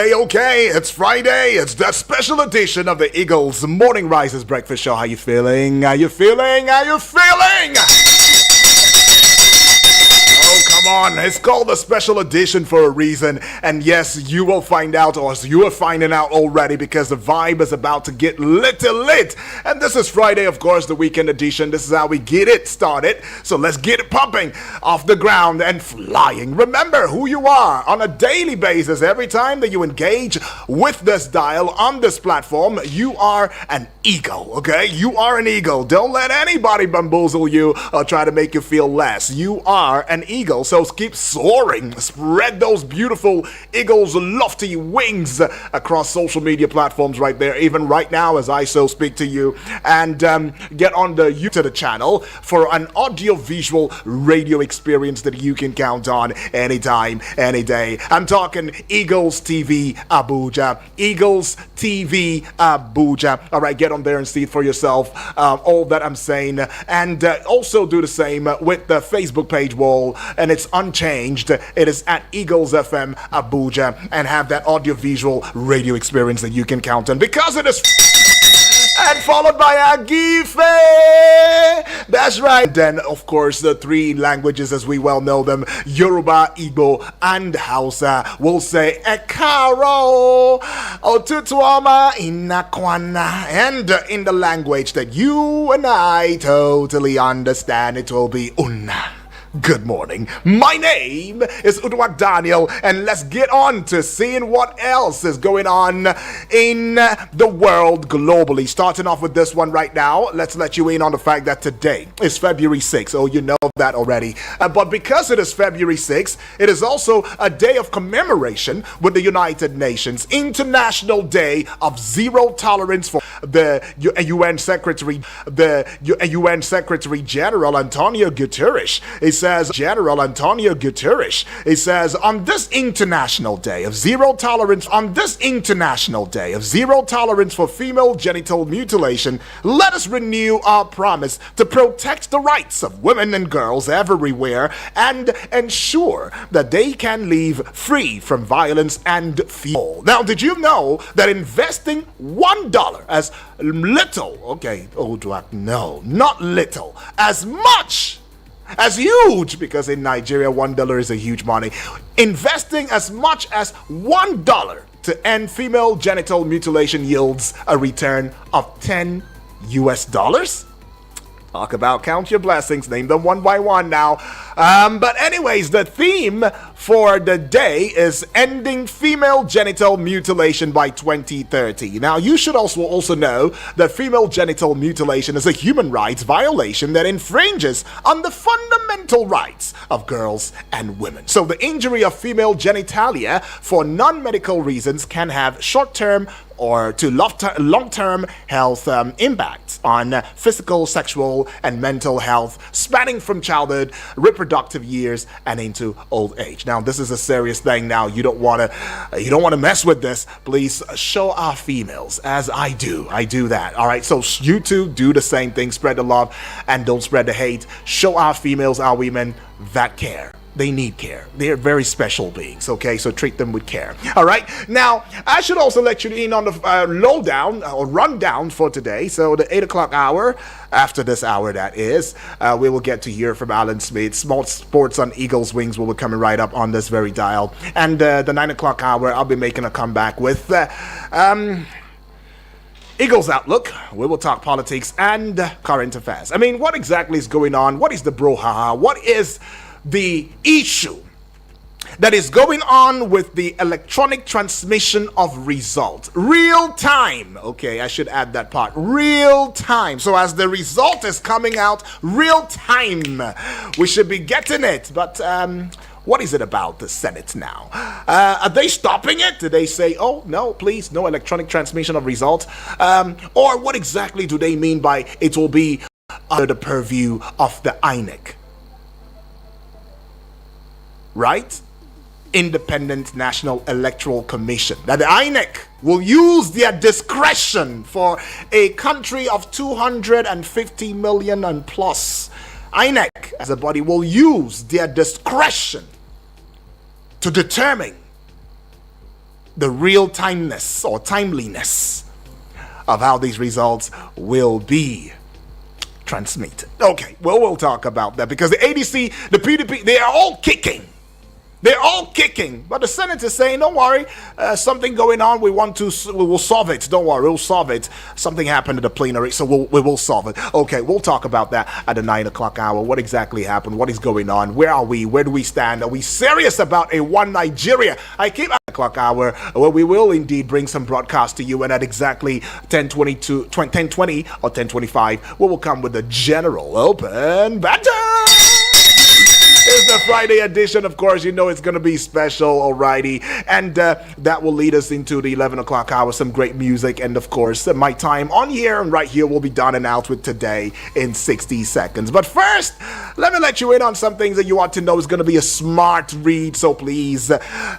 Hey, okay, it's Friday. It's the special edition of the Eagles Morning Rises Breakfast Show. How you feeling? How you feeling? How you feeling? Oh, come on. It's called a special edition for a reason. And yes, you will find out, or you are finding out already, because the vibe is about to get lit. And this is Friday, of course, the weekend edition. This is how we get it started. So let's get it pumping off the ground and flying. Remember who you are on a daily basis. Every time that you engage with this dial on this platform, you are an eagle, okay? You are an eagle. Don't let anybody bamboozle you or try to make you feel less. You are an eagle. So keep soaring. Spread those beautiful eagle's lofty wings across social media platforms right there, even right now as I so speak to you. And get on the YouTube channel for an audio-visual radio experience that you can count on anytime, any day. I'm talking Eagles TV Abuja. Eagles TV Abuja. All right, get on there and see it for yourself, all that I'm saying. And also do the same with the Facebook page wall. And it's unchanged. It is at Eagles FM Abuja, and have that audio-visual radio experience that you can count on, because it is and followed by Agife. That's right. Then, of course, the three languages as we well know them, Yoruba, Igbo, and Hausa, will say Ekaro, Otutuoma, Inakwana. And in the language that you and I totally understand, it will be Una. Good morning. My name is Udwak Daniel, and let's get on to seeing what else is going on in the world globally. Starting off with this one right now, let's let you in on the fact that today is February 6th. Oh, you know that already. But because it is February 6th, it is also a day of commemoration with the United Nations International Day of Zero Tolerance for the UN Secretary, UN Secretary General Antonio Guterres. It says, General Antonio Guterres, it says, on this international day of zero tolerance for female genital mutilation, let us renew our promise to protect the rights of women and girls everywhere and ensure that they can live free from violence and fear. Now, did you know that investing $1 as little, okay, no, not little, as much as huge, because in Nigeria $1 is a huge money. Investing as much as $1 to end female genital mutilation yields a return of $10 US. Talk about count your blessings, name them one by one now. But anyways, the theme for the day is ending female genital mutilation by 2030. Now, you should also know that female genital mutilation is a human rights violation that infringes on the fundamental rights of girls and women. So the injury of female genitalia for non-medical reasons can have short-term or to long-term health impacts on physical, sexual, and mental health, spanning from childhood, reproductive years, and into old age. Now, this is a serious thing. Now, you don't want to mess with this. Please show our females, as I do. I do that. All right. So you too do the same thing. Spread the love and don't spread the hate. Show our females, our women, that care. They need care. They're very special beings, okay? So treat them with care. All right? Now, I should also let you in on the lowdown or rundown for today. So the 8 o'clock hour, after this hour that is, we will get to hear from Alan Smith. Small Sports on Eagles Wings will be coming right up on this very dial. And the 9 o'clock hour, I'll be making a comeback with Eagles Outlook. We will talk politics and current affairs. I mean, what exactly is going on? What is the brouhaha? What is the issue that is going on with the electronic transmission of results? Real time. Okay, I should add that part. Real time. So as the result is coming out, real time, we should be getting it. But what is it about the Senate now? Are they stopping it? Do they say, oh, no, please, no electronic transmission of results? Or what exactly do they mean by it will be under the purview of the INEC? Right? Independent National Electoral Commission. That the INEC will use their discretion for a country of 250 million and plus. INEC as a body will use their discretion to determine the real timeness or timeliness of how these results will be transmitted. Okay, well, we'll talk about that because the ADC, the PDP, they are all kicking. They're all kicking, but the Senate is saying, don't worry, something going on, we will solve it. Don't worry, we'll solve it. Something happened at the plenary, so we will solve it. Okay, we'll talk about that at the 9 o'clock hour. What exactly happened? What is going on? Where are we? Where do we stand? Are we serious about a one Nigeria? I keep at the o'clock hour where we will indeed bring some broadcast to you, and at exactly 10:20 or 10:25, we will come with the general open battle. It's the Friday edition, of course. You know it's going to be special, alrighty. And that will lead us into the 11 o'clock hour, some great music. And, of course, my time on here and right here will be done and out with today in 60 seconds. But first, let me let you in on some things that you ought to know is going to be a smart read. So please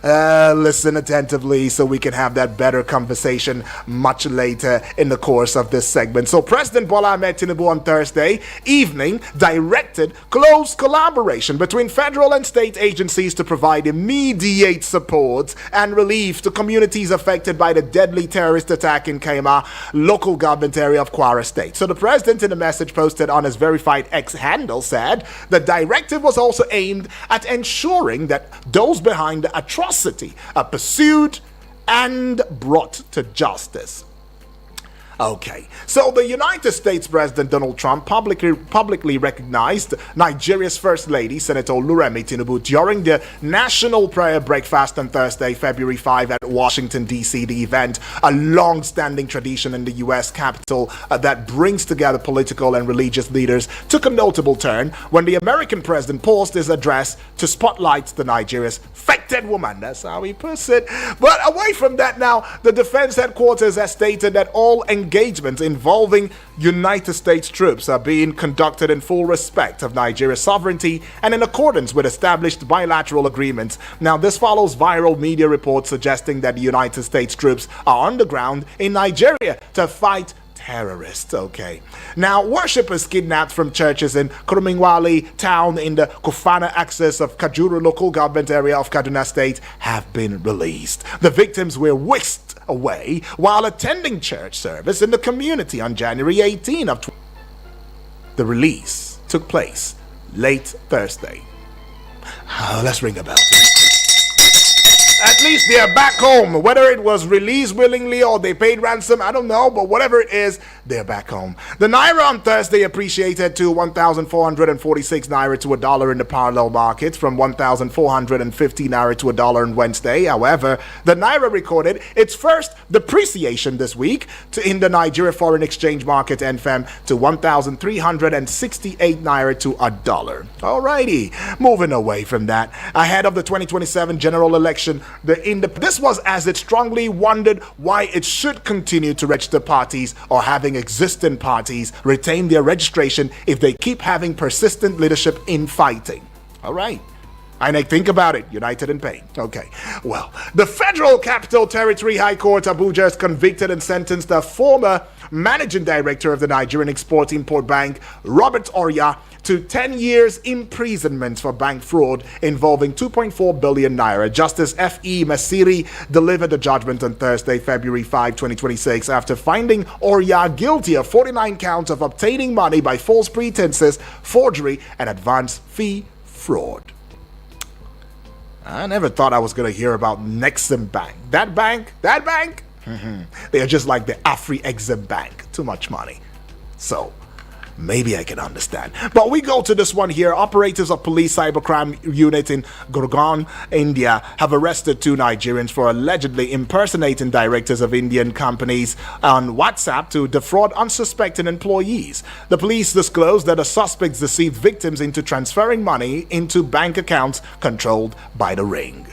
listen attentively so we can have that better conversation much later in the course of this segment. So President Bola Ahmed Tinubu on Thursday evening directed close collaboration between federal and state agencies to provide immediate support and relief to communities affected by the deadly terrorist attack in Kaima, local government area of Kwara State. So the president, in a message posted on his verified X handle, said the directive was also aimed at ensuring that those behind the atrocity are pursued and brought to justice. Okay, so the United States President Donald Trump publicly recognized Nigeria's First Lady, Senator Oluremi Tinubu, during the National Prayer Breakfast on Thursday, February 5 at Washington, D.C. The event, a long-standing tradition in the U.S. Capitol that brings together political and religious leaders, took a notable turn when the American president paused his address to spotlight the Nigeria's affected woman. That's how he puts it. But away from that now, the Defense Headquarters has stated that all engagements involving United States troops are being conducted in full respect of Nigeria's sovereignty and in accordance with established bilateral agreements. Now, this follows viral media reports suggesting that the United States troops are on the ground in Nigeria to fight terrorists. Okay. Now, worshippers kidnapped from churches in Kurumingwali town in the Kufana axis of Kajuru local government area of Kaduna State have been released. The victims were whisked away while attending church service in the community on January 18 of The release took place late Thursday. Let's ring a bell. At least they are back home. Whether it was released willingly or they paid ransom, I don't know, but whatever it is, they're back home. The Naira on Thursday appreciated to 1,446 Naira to a dollar in the parallel market from 1,450 Naira to a dollar on Wednesday. However, the Naira recorded its first depreciation this week in the Nigeria Foreign Exchange Market NFM to 1,368 Naira to a dollar. Alrighty, moving away from that. Ahead of the 2027 general election, this was as it strongly wondered why it should continue to register parties or having existing parties retain their registration if they keep having persistent leadership in fighting. All right. And I think about it, united in pain. Okay, well, the Federal Capital Territory High Court Abuja has convicted and sentenced the former managing director of the Nigerian Export-Import Bank, Robert Oria, to 10 years imprisonment for bank fraud involving 2.4 billion naira. Justice F.E. Masiri delivered the judgment on Thursday, February 5, 2026, after finding Oria guilty of 49 counts of obtaining money by false pretenses, forgery, and advance fee fraud. I never thought I was going to hear about Nexim Bank. That bank? They are just like the Afri-Exim Bank. Too much money. So, maybe I can understand. But we go to this one here. Operatives of police cybercrime unit in Gurgaon, India, have arrested 2 Nigerians for allegedly impersonating directors of Indian companies on WhatsApp to defraud unsuspecting employees. The police disclosed that the suspects deceived victims into transferring money into bank accounts controlled by the ring.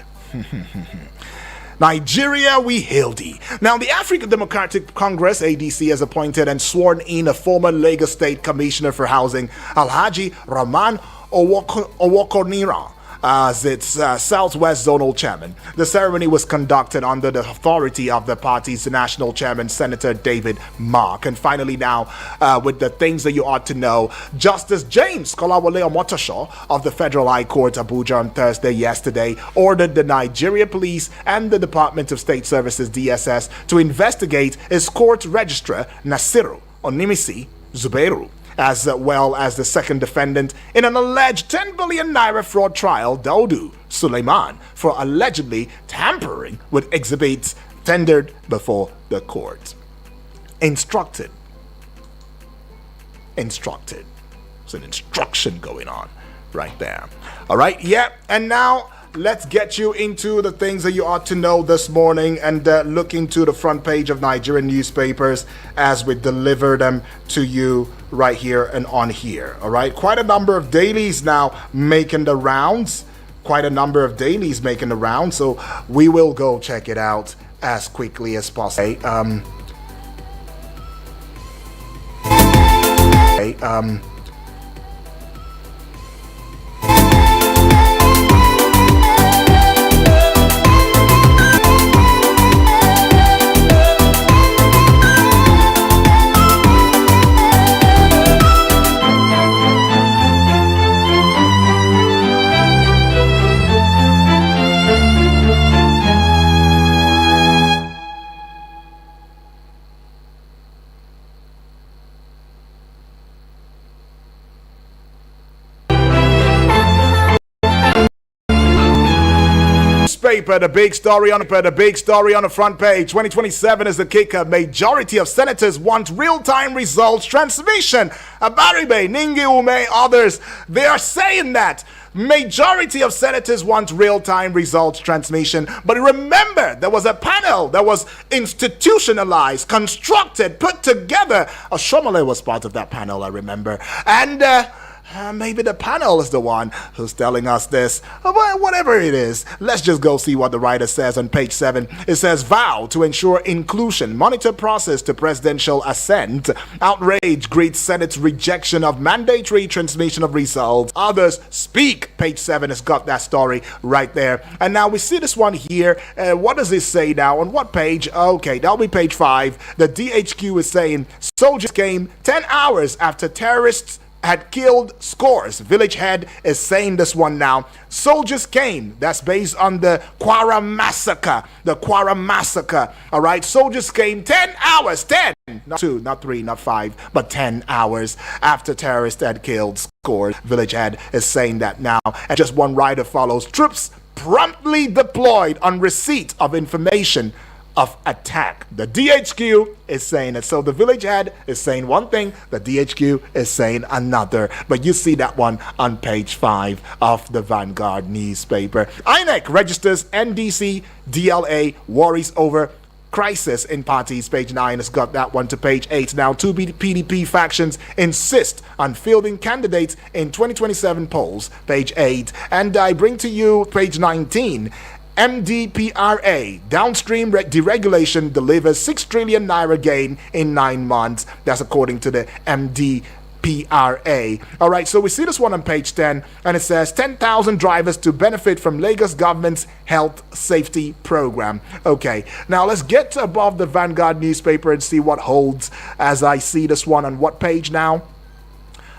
Nigeria, we hail thee. Now, the African Democratic Congress, ADC, has appointed and sworn in a former Lagos State Commissioner for Housing, Alhaji Rahman Owokonira, as its Southwest Zonal Chairman. The ceremony was conducted under the authority of the party's national chairman, Senator David Mark. And finally now, with the things that you ought to know, Justice James Kolawole Omotosho of the Federal High Court, Abuja, on Thursday yesterday ordered the Nigeria Police and the Department of State Services, DSS, to investigate his court registrar, Nasiru Onimisi Zubeiru, as well as the second defendant in an alleged 10 billion naira fraud trial, Daudu Suleiman, for allegedly tampering with exhibits tendered before the court. Instructed. It's an instruction going on right there. All right, yeah, and now let's get you into the things that you ought to know this morning and look into the front page of Nigerian newspapers as we deliver them to you right here and on here. All right, quite a number of dailies now making the rounds. So we will go check it out as quickly as possible. The big story on the front page. 2027 is the kicker. Majority of senators want real-time results transmission. Abaribe, Ningi Ume, others, they are saying that. Majority of senators want real-time results transmission. But remember, there was a panel that was institutionalized, constructed, put together. Oshomole was part of that panel, I remember. And maybe the panel is the one who's telling us this. Whatever it is, let's just go see what the writer says on page 7. It says, vow to ensure inclusion, monitor process to presidential assent. Outrage greets Senate's rejection of mandatory transmission of results. Others speak. Page 7 has got that story right there. And now we see this one here. What does it say now? On what page? Okay, that'll be page 5. The DHQ is saying, soldiers came 10 hours after terrorists had killed scores. Village head is saying this one now. Soldiers came. That's based on the Kwara massacre. All right. Soldiers came 10 hours. 10. Not 2, not 3, not 5, but 10 hours after terrorists had killed scores. Village head is saying that now. And just one writer follows. Troops promptly deployed on receipt of information of attack. The DHQ is saying it. So the village head is saying one thing, the DHQ is saying another. But you see that one on page 5 of the Vanguard newspaper. INEC registers NDC DLA worries over crisis in parties. Page 9 has got that one to page 8. Now, two PDP factions insist on fielding candidates in 2027 polls. Page 8. And I bring to you page 19. MDPRA, downstream deregulation, delivers 6 trillion naira gain in 9 months. That's according to the MDPRA. All right, so we see this one on page 10, and it says 10,000 drivers to benefit from Lagos government's health safety program. Okay, now let's get above the Vanguard newspaper and see what holds as I see this one on what page now?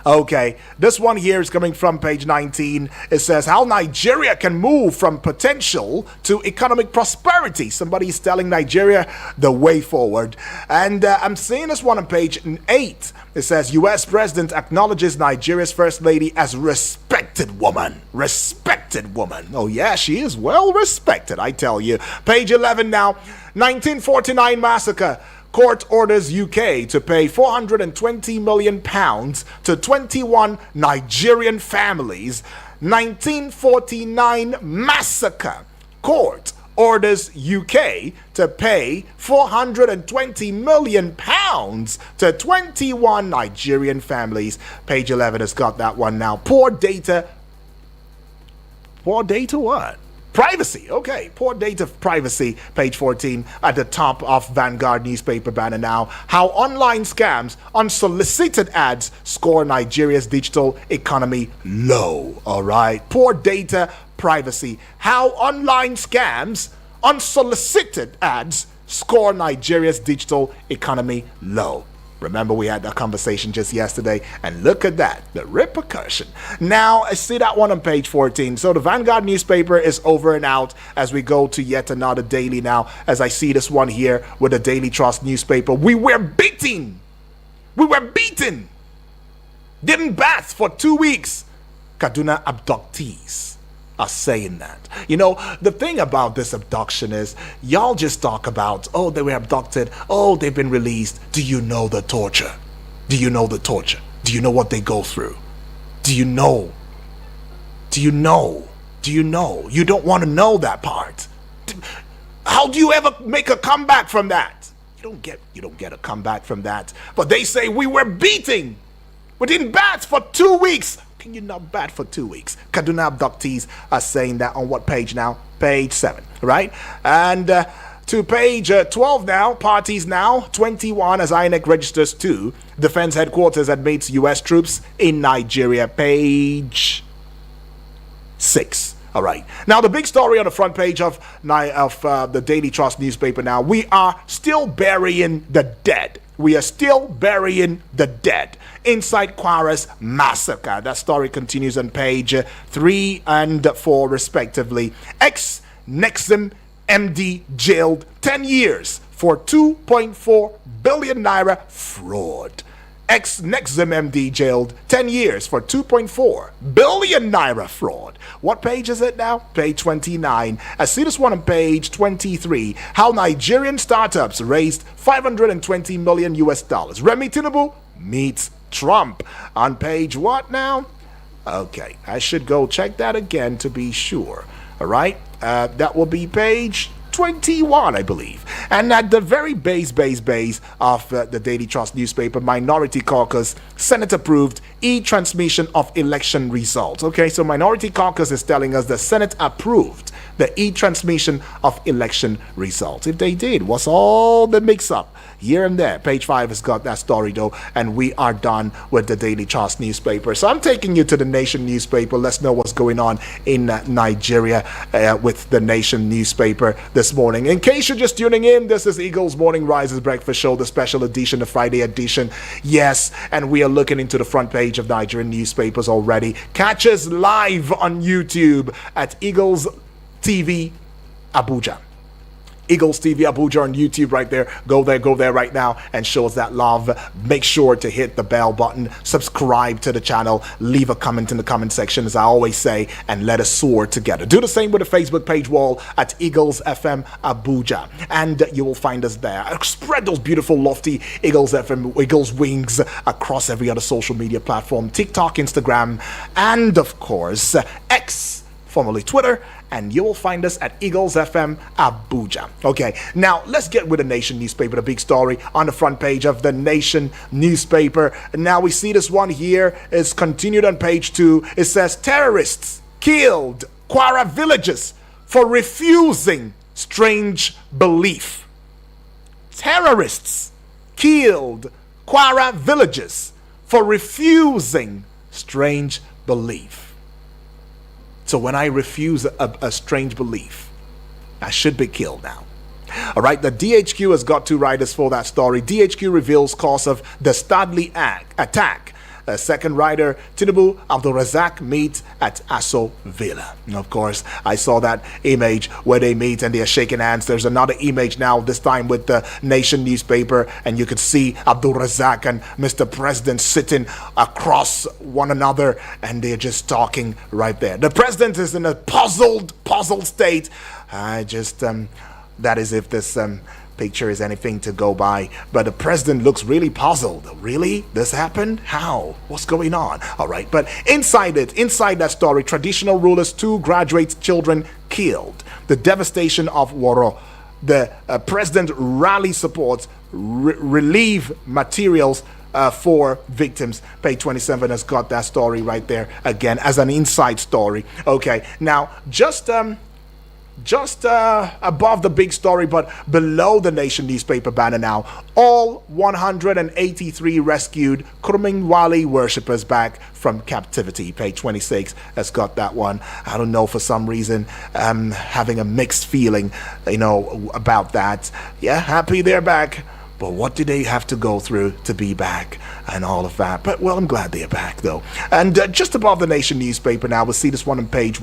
Okay, this one here is coming from page 19. It says how Nigeria can move from potential to economic prosperity. Somebody is telling Nigeria the way forward. And I'm seeing this one on page 8. It says U.S. President acknowledges Nigeria's First Lady as respected woman. Respected woman. Oh yeah, she is well respected, I tell you. Page 11 now. 1949 massacre. Court orders UK to pay £420 million to 21 Nigerian families. 1949 massacre. Court orders UK to pay £420 million to 21 Nigerian families. Page 11 has got that one now. Poor data. Poor data what? Privacy, okay. Poor data privacy, page 14 at the top of Vanguard newspaper banner now. How online scams, unsolicited ads score Nigeria's digital economy low. All right. Poor data privacy. How online scams, unsolicited ads score Nigeria's digital economy low. Remember, we had that conversation just yesterday, and look at that, the repercussion. Now, I see that one on page 14. So the Vanguard newspaper is over and out as we go to yet another daily now, as I see this one here with the Daily Trust newspaper. We were beaten. Didn't bath for 2 weeks. Kaduna abductees are saying that. You know, the thing about this abduction is y'all just talk about, oh, they were abducted, oh, they've been released. Do you know the torture? Do you know the torture? Do you know what they go through? Do you know? Do you know? Do you know? You don't want to know that part. How do you ever make a comeback from that? You don't get a comeback from that. But they say we were beating. We didn't bat for 2 weeks. Can you not bat for 2 weeks? Kaduna abductees are saying that on what page now? Page 7, right? And to page 12 now, parties now, 21 as INEC registers 2. Defense headquarters admits U.S. troops in Nigeria. Page 6. All right. Now, the big story on the front page of the Daily Trust newspaper now, we are still burying the dead. We are still burying the dead inside Kwara's massacre. That story continues on page 3 and 4 respectively. Ex-Nexim MD jailed 10 years for 2.4 billion naira fraud. Ex-Nexim MD jailed 10 years for 2.4 billion naira fraud. What page is it now? Page 29. I see this one on page 23. How Nigerian startups raised 520 million US dollars. Remi Tinubu meets Trump. On page what now? Okay, I should go check that again to be sure. All right, that will be page 21, I believe. And at the very base of the Daily Trust newspaper, Minority Caucus, Senate approved e-transmission of election results. Okay, so Minority Caucus is telling us the Senate approved the e-transmission of election results. If they did, what's all the mix-up here and there? Page 5 has got that story though, and we are done with the Daily Trust newspaper. So I'm taking you to the Nation newspaper. Let's know what's going on in Nigeria with the Nation newspaper this morning. In case you're just tuning in, this is Eagles Morning Rises Breakfast Show, the special edition, the Friday edition. Yes, and we are looking into the front page of Nigerian newspapers already. Catch us live on YouTube at Eagles TV Abuja. Eagles TV Abuja on YouTube right there. Go there right now and show us that love. Make sure to hit the bell button, subscribe to the channel, leave a comment in the comment section as I always say, and let us soar together. Do the same with the Facebook page wall at Eagles FM Abuja, and you will find us there. Spread those beautiful lofty Eagles FM, Eagles wings across every other social media platform, TikTok, Instagram, and of course X, formerly Twitter, and you will find us at Eagles FM Abuja. Okay, now let's get with the Nation newspaper, the big story on the front page of the Nation newspaper. Now we see this one here is continued on page 2. It says terrorists killed Kwara villagers for refusing strange belief. Terrorists killed Kwara villagers for refusing strange belief. So when I refuse a strange belief, I should be killed now. All right, the DHQ has got 2 writers for that story. DHQ reveals cause of the Studley attack. Second writer, Tinubu Abdulrazak meet at Aso Villa. And of course, I saw that image where they meet and they're shaking hands. There's another image now, this time with the Nation newspaper, and you could see Abdulrazak and Mr. President sitting across one another, and they're just talking right there. The president is in a puzzled state. That is if this picture is anything to go by, but the president looks really puzzled. Really? This happened? How? What's going on? All right, but inside that story, traditional rulers, 2 graduate children killed. The devastation of Woro. The president rally supports relief materials for victims. Page 27 has got that story right there again as an inside story. Okay, now just just above the big story, but below the Nation newspaper banner now. All 183 rescued Kurumingwali worshippers back from captivity. Page 26 has got that one. I don't know, for some reason, having a mixed feeling, about that. Yeah, happy they're back. But what did they have to go through to be back and all of that? But, well, I'm glad they're back, though. And just above the Nation newspaper now, we'll see this one on page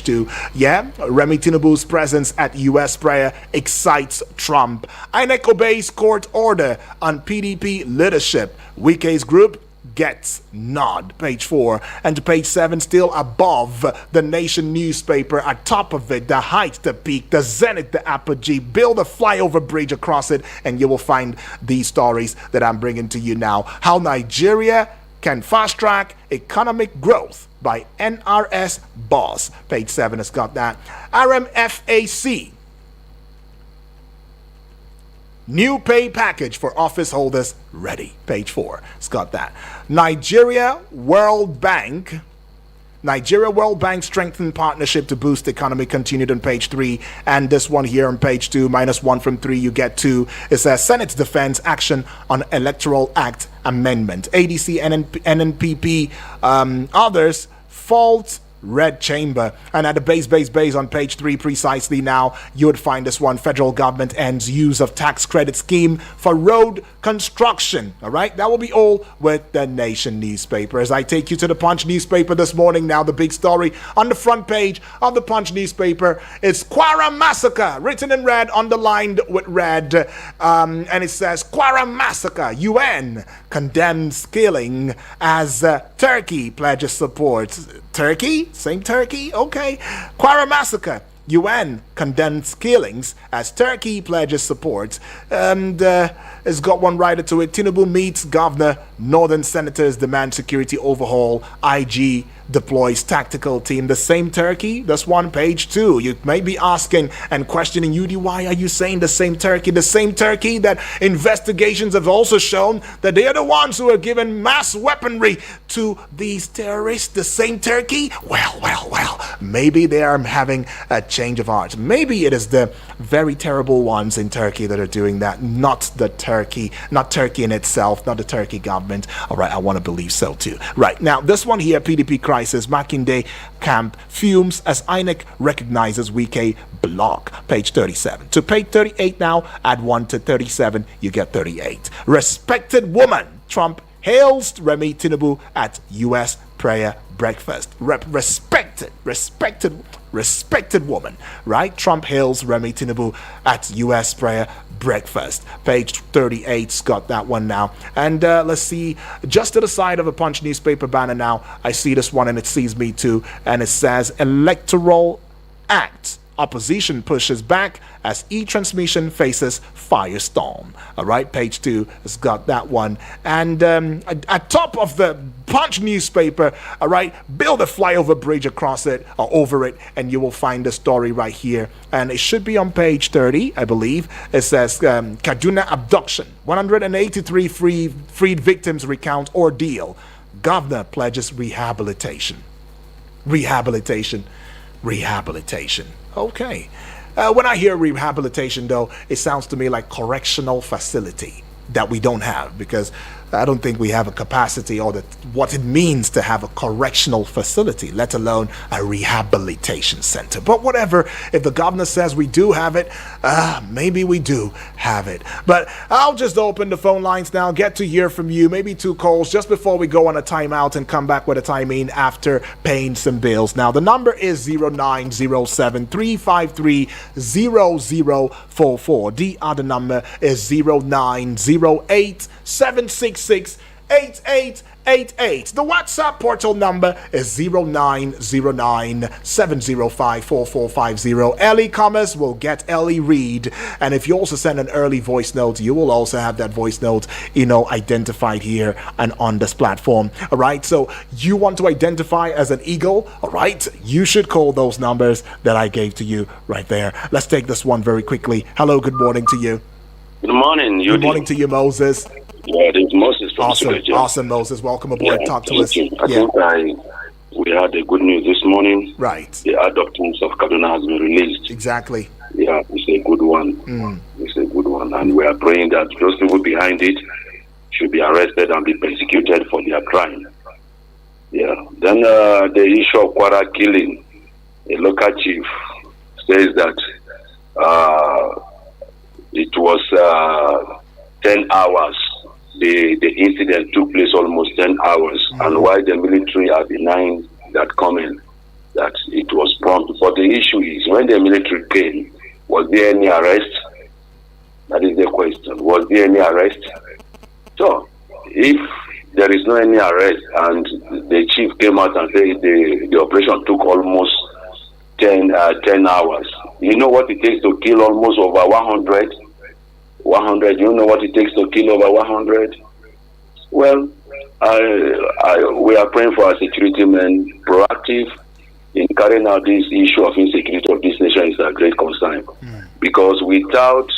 2. Yeah, Remi Tinubu's presence at U.S. prayer excites Trump. INEC obeys court order on PDP leadership. Wike's group gets nod. Page 4. And to page 7, still above the Nation newspaper, at top of it, the height, the peak, the zenith, the apogee. Build a flyover bridge across it, and you will find these stories that I'm bringing to you now. How Nigeria can fast-track economic growth by NRS boss. Page 7 has got that. RMFAC. New pay package for office holders ready. Page 4. It's got that. Nigeria World Bank strengthened partnership to boost economy, continued on page 3. And this one here on page 2, -1 from 3, you get 2. It says Senate defends action on Electoral Act amendment. ADC, NNPP, others fault Red Chamber. And at the base on page 3 precisely now, you would find this one: federal government ends use of tax credit scheme for road construction. All right, that will be all with the Nation newspaper. As I take you to the Punch newspaper this morning now, the big story on the front page of the Punch newspaper is Kwara massacre, written in red, underlined with red, and it says Kwara massacre, UN condemns killing as Turkey pledges support. Turkey? Same Turkey? Okay. Kwara massacre. UN condemns killings as Turkey pledges support. And it's got one writer to it. Tinubu meets governor. Northern senators demand security overhaul. IG deploys tactical team. The same Turkey? That's one, page 2. You may be asking and questioning, UD, why are you saying the same Turkey? The same Turkey that investigations have also shown that they are the ones who are giving mass weaponry to these terrorists. The same Turkey? Well. Maybe they are having a change of heart. Maybe it is the very terrible ones in Turkey that are doing that, not Turkey in itself, not the Turkey government. All right, I want to believe so too. Right, now this one here, PDP crisis, Makinde camp fumes as INEC recognizes Wike block. Page 37. To page 38 now, add 1 to 37, you get 38. Respected woman, Trump hails Remi Tinubu at U.S. prayer breakfast. Respected woman, right? Trump hails Remi Tinubu at U.S. prayer breakfast. Page 38's got that one now. And let's see, just to the side of a Punch newspaper banner now, I see this one and it sees me too. And it says Electoral Act. Opposition pushes back as e-transmission faces firestorm. All right, page 2 has got that one. And at top of the Punch newspaper, all right, build a flyover bridge across it or over it, and you will find the story right here. And it should be on page 30, I believe. It says Kaduna abduction. 183 freed victims recount ordeal. Governor pledges rehabilitation. Okay. When I hear rehabilitation, though, it sounds to me like correctional facility that we don't have, because I don't think we have a capacity or what it means to have a correctional facility, let alone a rehabilitation center. But whatever, if the governor says we do have it, maybe we do have it. But I'll just open the phone lines now, get to hear from you, maybe 2 calls just before we go on a timeout and come back with a timing after paying some bills. Now, the number is 0907-353-0044. The other number is 0908-766-8888. The WhatsApp portal number is 0909-705-4450. Ellie Commerce will get Ellie Reed. And if you also send an early voice note, you will also have that voice note, identified here and on this platform. All right. So you want to identify as an eagle. All right. You should call those numbers that I gave to you right there. Let's take this one very quickly. Hello. Good morning to you. Good morning. Good morning to you, Moses. Yeah, this is Moses from Awesome, Moses. Welcome aboard. Yeah, talk to us. I think We had a good news this morning. Right. The adoptees of Kaduna has been released. Exactly. Yeah, it's a good one. It's a good one. And we are praying that those people behind it should be arrested and be persecuted for their crime. Yeah. Then the issue of Kwara killing, a local chief says that it was 10 hours. The incident took place almost 10 hours. And why the military are denying that comment, that it was prompt. But the issue is, when the military came, was there any arrest? That is the question. Was there any arrest? So, if there is no any arrest and the chief came out and said the operation took almost 10 hours, you know what it takes to kill almost over 100? 100, you know what it takes to kill over 100? Well, we are praying for our security men, proactive in carrying out this issue of insecurity of this nation is a great concern. Because without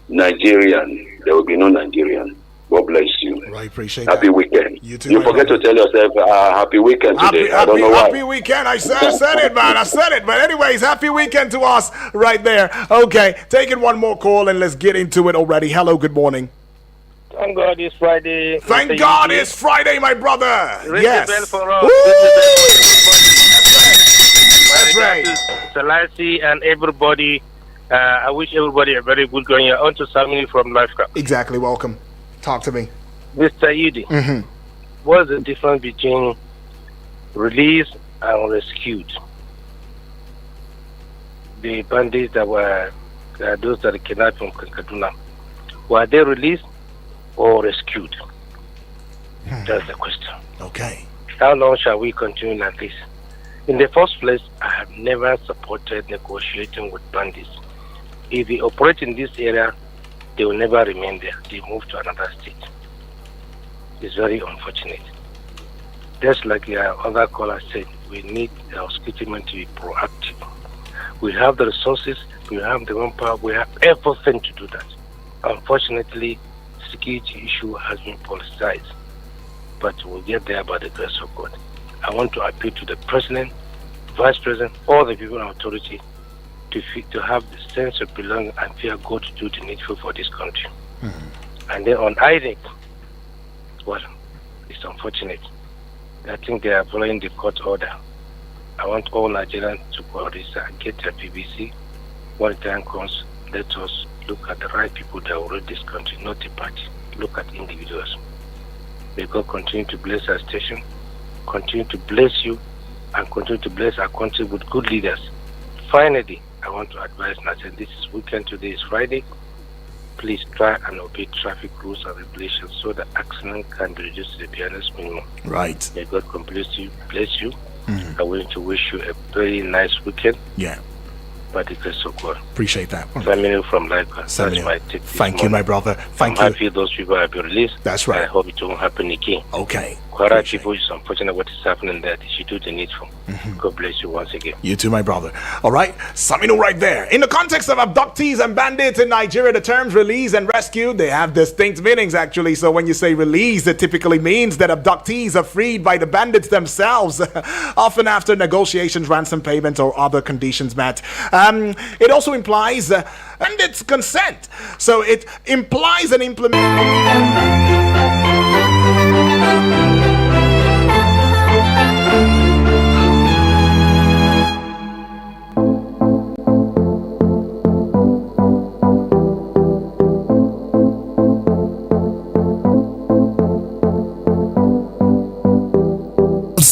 Nigerian, there will be no Nigerian. God bless you. Right, appreciate Happy that. weekend. You too, You forget to tell yourself happy weekend today. I don't know why. Happy weekend. I said it, man. I said it. But anyways, happy weekend to us right there. Okay, taking one more call and let's get into it already. Hello, good morning. Thank God it's Friday. Thank God it's Friday, my brother. Ring Yes. the bell for us. That's right. Selassie and everybody. I wish everybody a very good going. On to Sammy from Lifecraft. Exactly. Welcome. Talk to me. Mr. Yudi, what's the difference between release and rescued? The bandits that were those that kidnapped from Kaduna, were they released or rescued? That's the question. Okay. How long shall we continue like this? In the first place, I have never supported negotiating with bandits. If they operate in this area, they will never remain there. They move to another state. It's very unfortunate. Just like our other caller said, we need our security men to be proactive. We have the resources, we have the manpower, we have everything to do that. Unfortunately, security issue has been politicized, but we'll get there by the grace of God. I want to appeal to the President, Vice President, all the people in authority to have the sense of belonging and fear God to do the needful for this country. And then on INEC, well, it's unfortunate. I think they are following the court order. I want all Nigerians to go this and get their PVC. When the time comes, let us look at the right people that will rule this country, not the party. Look at individuals. May God continue to bless our station, continue to bless you, and continue to bless our country with good leaders. Finally, I want to advise Nigerians, this is weekend, today is Friday. Please try and obey traffic rules and regulations so that accident can be reduced to the barest minimum. Right. May God bless you. I want to wish you a very nice weekend. Yeah. By the grace of God. Appreciate that. Family from Lagos. That's my tip. Thank you, my brother. Thank you. I'm happy those people have been released. That's right. I hope it won't happen again. Okay. Kwara people, it's unfortunate what is happening there. They should do the needful. God bless you once again. You too, my brother. All right. Saminu right there. In the context of abductees and bandits in Nigeria, the terms release and rescue, they have distinct meanings, actually. So when you say release, it typically means that abductees are freed by the bandits themselves, often after negotiations, ransom payment, or other conditions met. It also implies bandits' consent. So it implies an implementation.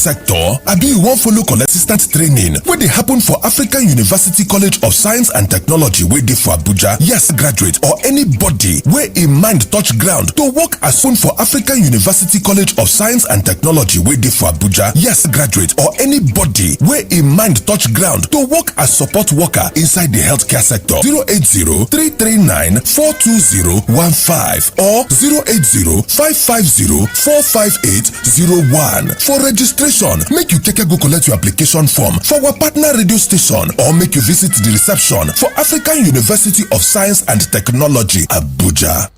sector, abi you wan follow consistent training wey dey happen for African University College of Science and Technology wey dey for Abuja? Yes, graduate or anybody wey im mind touch ground to work as soon for African University College of Science and Technology wey dey for Abuja. Yes, graduate or anybody wey im mind touch ground to work as support worker inside the healthcare sector. 080-339-42015 or 080-550-45801 for registration. Make you keke go collect your application form for our partner radio station or make you visit the reception for African University of Science and Technology, Abuja.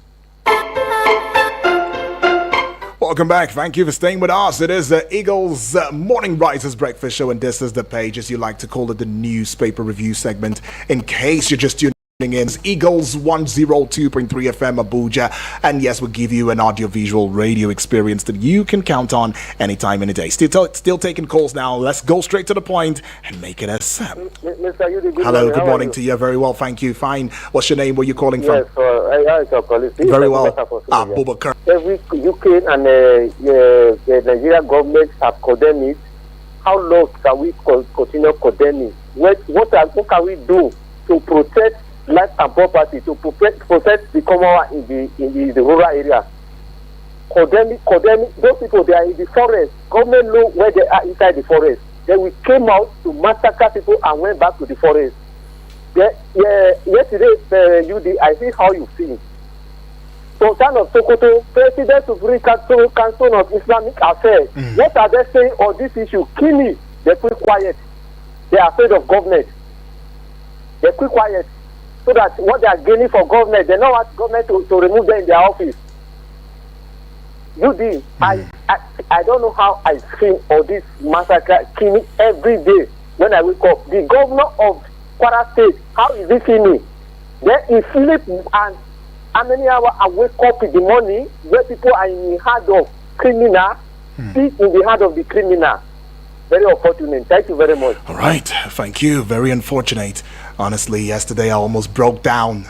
Welcome back. Thank you for staying with us. It is the Eagles Morning Risers Breakfast Show, and this is the page, as you like to call it, the newspaper review segment. In case you're just tuning in, Eagles 102.3 FM Abuja, and yes, we'll give you an audio-visual radio experience that you can count on anytime, any day. Still taking calls now. Let's go straight to the point and make it a Mr. Yudi, Hello, good morning you? to you. Very well, thank you. Fine. What's your name? Where are you calling from? Yes, I shall call it. Very well. Abubakar. Every UK and the Nigerian government have condemned it. How long can we continue condemning? What can we do to protect life and property, to protect the common in the rural area? Condemning those people, they are in the forest. Government know where they are inside the forest. Then we came out to massacre people and went back to the forest. Yesterday, I see how you feel. Sultan of Sokoto, President of Supreme Council of Islamic Affairs. What are they saying on this issue? Kini, they keep quiet. They are afraid of government. They keep quiet. So that what they are gaining for government, they don't want government to remove them in their office. I don't know how I feel on this massacre Kini every day when I wake up. The governor of Kwara State, how is he seeing me? Then he sleep, and how many hours I wake up in the morning where people are in the hand of criminal, see in the hand of the criminal. Very unfortunate. Thank you very much. All right, thank you. Very unfortunate. Honestly, yesterday I almost broke down.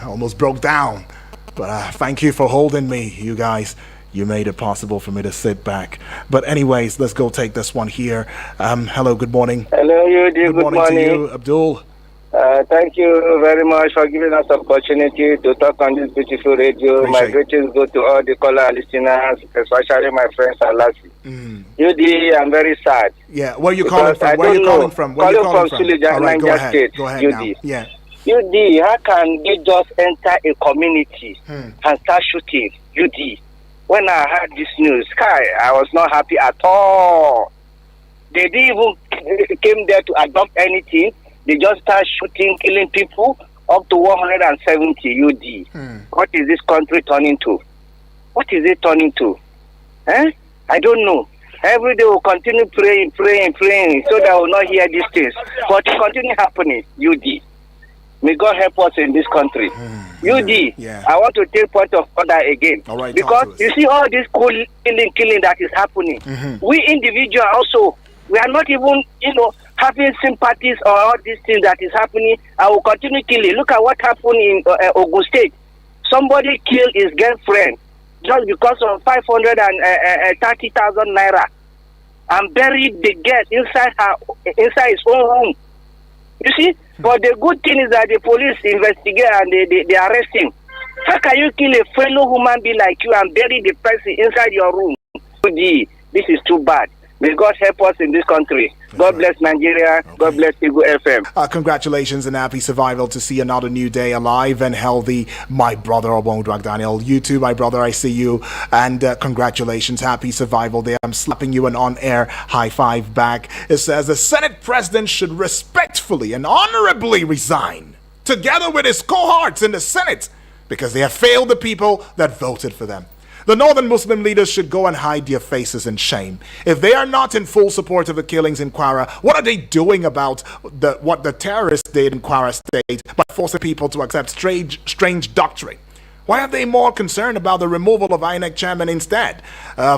But thank you for holding me, you guys. You made it possible for me to sit back. But anyways, let's go take this one here. Hello, good morning. Hello, Yudi. Good morning to you, Abdul. Thank you very much for giving us the opportunity to talk on this beautiful radio. My greetings go to all the caller listeners, especially my friends Alasi. Yudi, I'm very sad. Yeah, where are you calling from? Calling from Suleja, Niger State. Go ahead Yudi. now. Yeah. Yudi, how can they just enter a community and start shooting? Yudi, when I heard this news, I was not happy at all. They didn't even came there to adopt anything. They just start shooting, killing people, up to 170 UD. What is this country turning to? What is it turning to? I don't know. Every day we'll continue praying, so that we'll not hear these things. But it continue happening, UD. May God help us in this country. UD, I want to take point of order again. All right, because you see all this killing that is happening. We individuals also, we are not even, having sympathies or all these things that is happening. I will continue killing. Look at what happened in Ogun State. Somebody killed his girlfriend just because of 530,000 naira and buried the girl inside his own room. You see, but the good thing is that the police investigate and they arrest him. How can you kill a fellow human being like you and bury the person inside your room? This is too bad. May God help us in this country. God bless Nigeria. Okay. God bless Eagle FM. Congratulations and happy survival to see another new day alive and healthy. My brother, Obongdwag Daniel. You too, my brother, I see you. And congratulations, happy survival day. I'm slapping you an on-air high five back. It says the Senate President should respectfully and honorably resign, together with his cohorts in the Senate, because they have failed the people that voted for them. The northern Muslim leaders should go and hide their faces in shame. If they are not in full support of the killings in Kwara, what are they doing about what the terrorists did in Kwara State by forcing people to accept strange doctrine? Why are they more concerned about the removal of INEC chairman instead?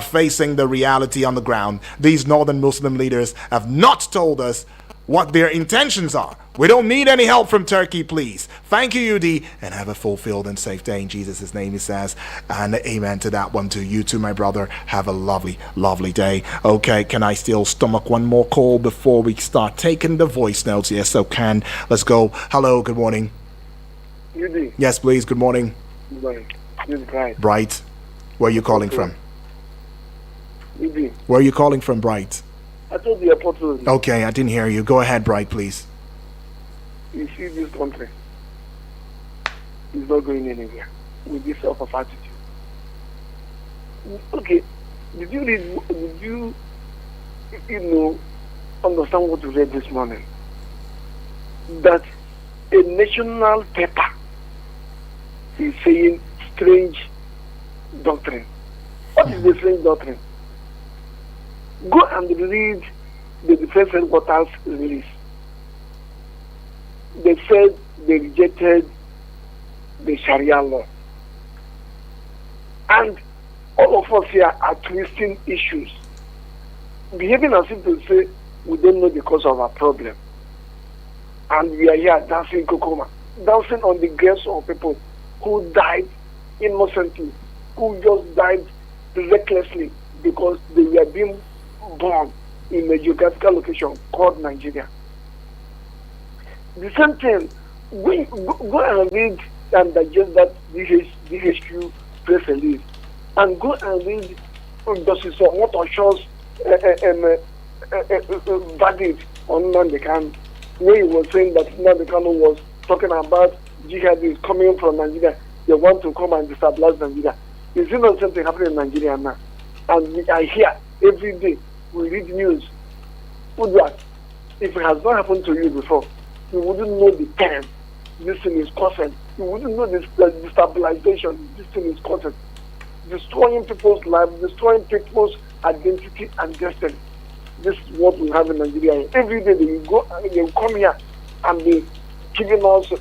Facing the reality on the ground, these northern Muslim leaders have not told us what their intentions are. We don't need any help from Turkey, please. Thank you, UD, and have a fulfilled and safe day in Jesus' name, he says. And amen to that one too. You too, my brother. Have a lovely, lovely day. Okay, can I still stomach one more call before we start taking the voice notes? Yes, so can. Let's go. Hello, good morning. UD. Yes, please, good morning. Good morning. This is Bright. Bright. Where are you calling from? UD. Where are you calling from, Bright? I told the airport road. Okay, I didn't hear you. Go ahead, Bright, please. You see, this country is not going anywhere with this sort of attitude. Okay, did you understand what you read this morning? That a national paper is saying strange doctrine. What is the strange doctrine? Go and read the defense headquarters release. They said they rejected the Sharia law. And all of us here are twisting issues, behaving as if to say we don't know the cause of our problem. And we are here dancing kokoma, dancing on the graves of people who died innocently, who just died recklessly because they were being born in a geographical location called Nigeria. The same thing, go and read and digest that DHQ press release, and go and read Justice Omotosho's verdict on Nnamdi Kanu, where he was saying that Nnamdi Kanu was talking about jihadists coming from Nigeria. They want to come and destabilize Nigeria. You see no same thing happening in Nigeria now. And we are here every day. We read news. Udwat, if it has not happened to you before, you wouldn't know the pain this thing is causing. You wouldn't know the destabilization this thing is causing. Destroying people's lives, destroying people's identity and destiny. This is what we have in Nigeria. Every day they will come here and be giving us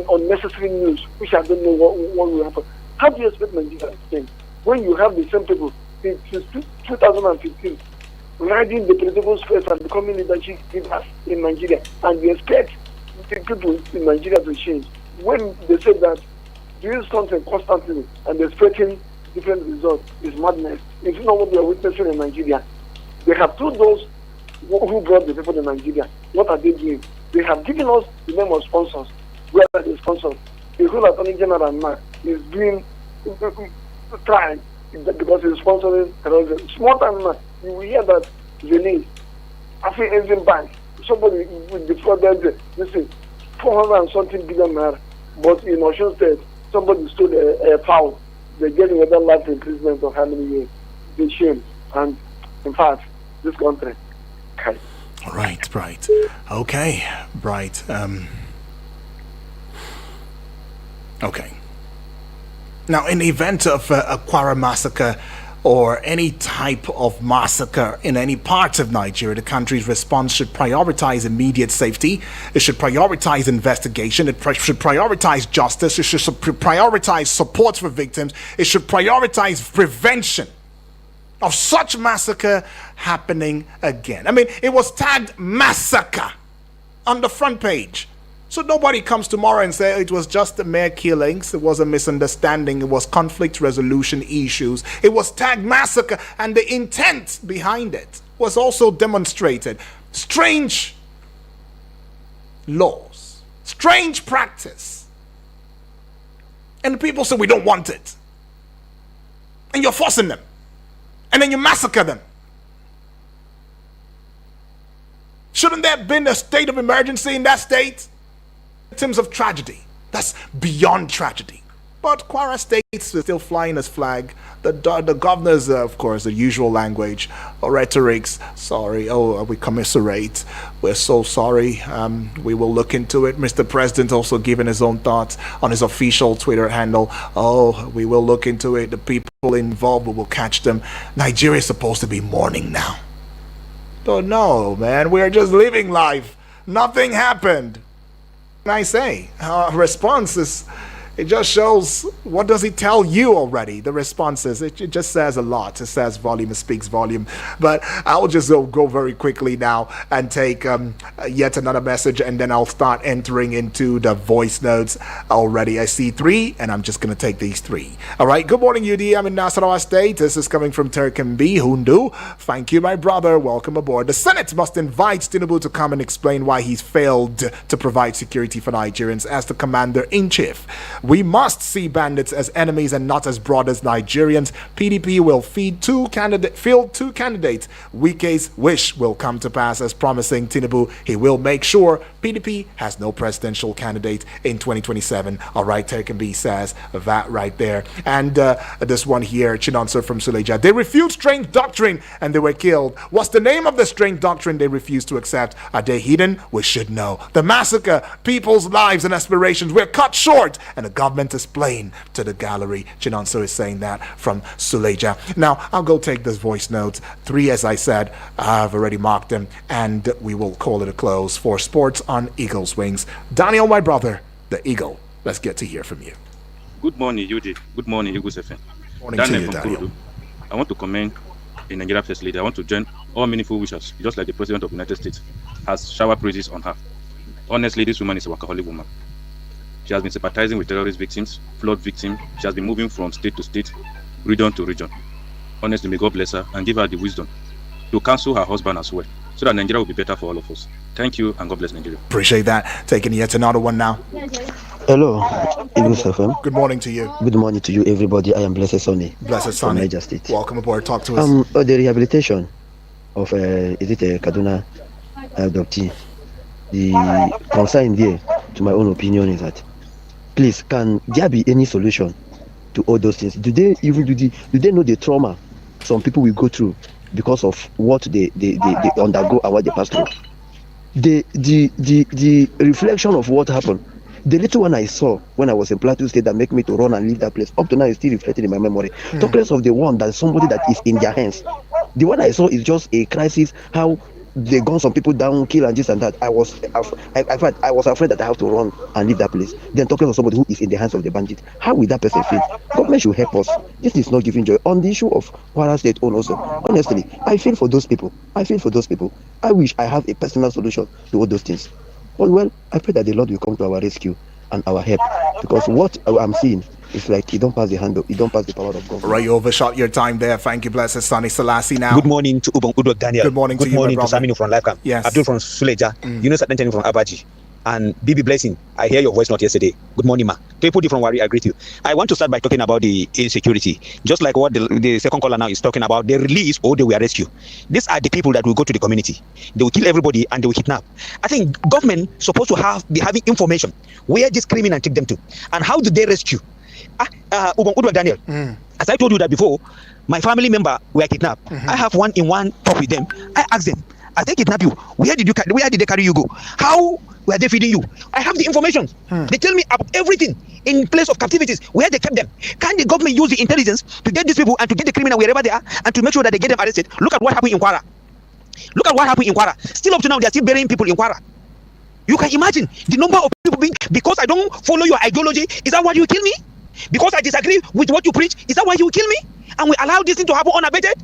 unnecessary news, which I don't know what will happen. How do you expect Nigeria to change when you have the same people since 2015 riding the political space and becoming leadership leaders in Nigeria, and you expect the people in Nigeria to change when they say that doing something constantly and expecting different results is madness? It's not what we are witnessing in Nigeria. They have told those who brought the people to Nigeria, what are they doing? They have given us the name of sponsors. Where are the sponsors? The whole Attorney General now is being tried because he's sponsoring terrorism. Small time now, you will hear that Venice, Afri-Asian Bank, somebody defrauded, listen, 400 and something billion naira. But in Osun State, somebody stole a fowl. They're getting another life imprisonment of how many years? They shame. And in fact, this country. Okay. All right, Bright. Okay, Bright. Okay. Now, in the event of a Kwara massacre or any type of massacre in any part of Nigeria, the country's response should prioritize immediate safety. It should prioritize investigation. It should prioritize justice. It should prioritize support for victims. It should prioritize prevention of such massacre happening again. I mean, it was tagged massacre on the front page. So nobody comes tomorrow and say it was just a mere killings, it was a misunderstanding, it was conflict resolution issues. It was tagged massacre, and the intent behind it was also demonstrated. Strange laws, strange practice. And the people say we don't want it. And you're forcing them. And then you massacre them. Shouldn't there have been a state of emergency in that state? Victims of tragedy. That's beyond tragedy. But Kwara State is still flying as flag. The governors, of course, the usual language, rhetorics. Sorry, we commiserate. We're so sorry. We will look into it. Mr. President also giving his own thoughts on his official Twitter handle. We will look into it. The people involved, we will catch them. Nigeria is supposed to be mourning now. Don't know, man. We're just living life. Nothing happened. And I say, our response is, it just shows, what does it tell you already? The responses, it just says a lot. It says volume, it speaks volume. But I'll just go very quickly now and take yet another message, and then I'll start entering into the voice notes already. I see 3, and I'm just going to take these 3. All right, good morning, UD. I'm in Nasarawa State. This is coming from Terkembi, Hundu. Thank you, my brother. Welcome aboard. The Senate must invite Tinubu to come and explain why he's failed to provide security for Nigerians as the commander-in-chief. We must see bandits as enemies and not as brothers Nigerians. PDP will field 2 candidates. Wike's wish will come to pass, as promising Tinubu he will make sure PDP has no presidential candidate in 2027. All right, Terkembi says that right there. And this one here, Chinonso from Suleja. They refused strange doctrine and they were killed. What's the name of the strange doctrine they refused to accept? Are they hidden? We should know. The massacre, people's lives and aspirations were cut short, and government is playing to the gallery. Chinonso is saying that from Suleja. Now, I'll go take this voice note. 3, as I said, I've already marked them, and we will call it a close for Sports on Eagle's Wings. Daniel, my brother, the Eagle, let's get to hear from you. Good morning, Yudi. Good morning, Eagles FM. Morning to you, Daniel. Kurudu. I want to commend the Nigeria First Lady. I want to join all meaningful wishes, just like the President of the United States has showered praises on her. Honestly, this woman is a workaholic woman. She has been sympathizing with terrorist victims, flood victims. She has been moving from state to state, region to region. Honestly, may God bless her and give her the wisdom to counsel her husband as well, so that Nigeria will be better for all of us. Thank you, and God bless Nigeria. Appreciate that. Taking yet another one now. Hello, Eagles FM. Good morning to you. Good morning to you, everybody. I am Blessed Sonny. Blessed from Sonny. Niger State. Welcome aboard. Talk to us. The rehabilitation of is it a Kaduna adoptee? The concern there, to my own opinion, is that please, can there be any solution to all those things? Do they know the trauma some people will go through because of what they undergo and what they pass through? The reflection of what happened. The little one I saw when I was in Plateau State that make me to run and leave that place, up to now is still reflected in my memory. Talk less of the one that somebody that is in their hands. The one I saw is just a crisis, how they gun some people down, kill and this and that. I was afraid that I have to run and leave that place. Then talking of somebody who is in the hands of the bandit, how will that person feel? Government should help us. This is not giving joy. On the issue of Kwara State own also, honestly, I feel for those people. I wish I have a personal solution to all those things. Well, I pray that the Lord will come to our rescue and our help, because what I'm seeing is like you don't pass the handle, you don't pass the power of God. Right, you overshot your time there. Thank you, Blessed Sonny Selassie. Now, good morning to Ubong Udok Daniel. Good morning to you, my brother. Saminu from Lifecam. Yes. Abdul from Suleja. Yunus Adenchani from Abaji. And Bibi Blessing, I hear your voice not yesterday. Good morning, ma. People from Wari, I greet you. I want to start by talking about the insecurity. Just like what the second caller now is talking about, they release or they will rescue. These are the people that will go to the community. They will kill everybody and they will kidnap. I think government supposed to be having information where this criminal take them to and how do they rescue. Ubong Udwa Daniel, as I told you that before, my family member were kidnapped. I have one-on-one talk with them. I asked them, as they kidnap you, where did they carry you go? How were they feeding you? I have the information. They tell me about everything in place of captivities, where they kept them. Can the government use the intelligence to get these people and to get the criminal wherever they are and to make sure that they get them arrested? Look at what happened in Kwara. Still up to now, they are still burying people in Kwara. You can imagine the number of people being, because I don't follow your ideology, is that why you kill me? Because I disagree with what you preach, is that why you kill me? And we allow this thing to happen unabated?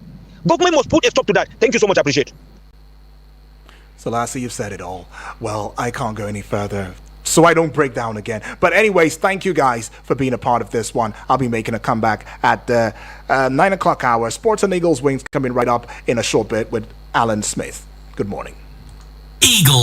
Government must put a stop to that. Thank you so much, I appreciate it. Selassie, you've said it all. Well, I can't go any further, so I don't break down again. But anyways, thank you guys for being a part of this one. I'll be making a comeback at the 9 o'clock hour. Sports on Eagles Wings coming right up in a short bit with Alan Smith. Good morning. Eagle.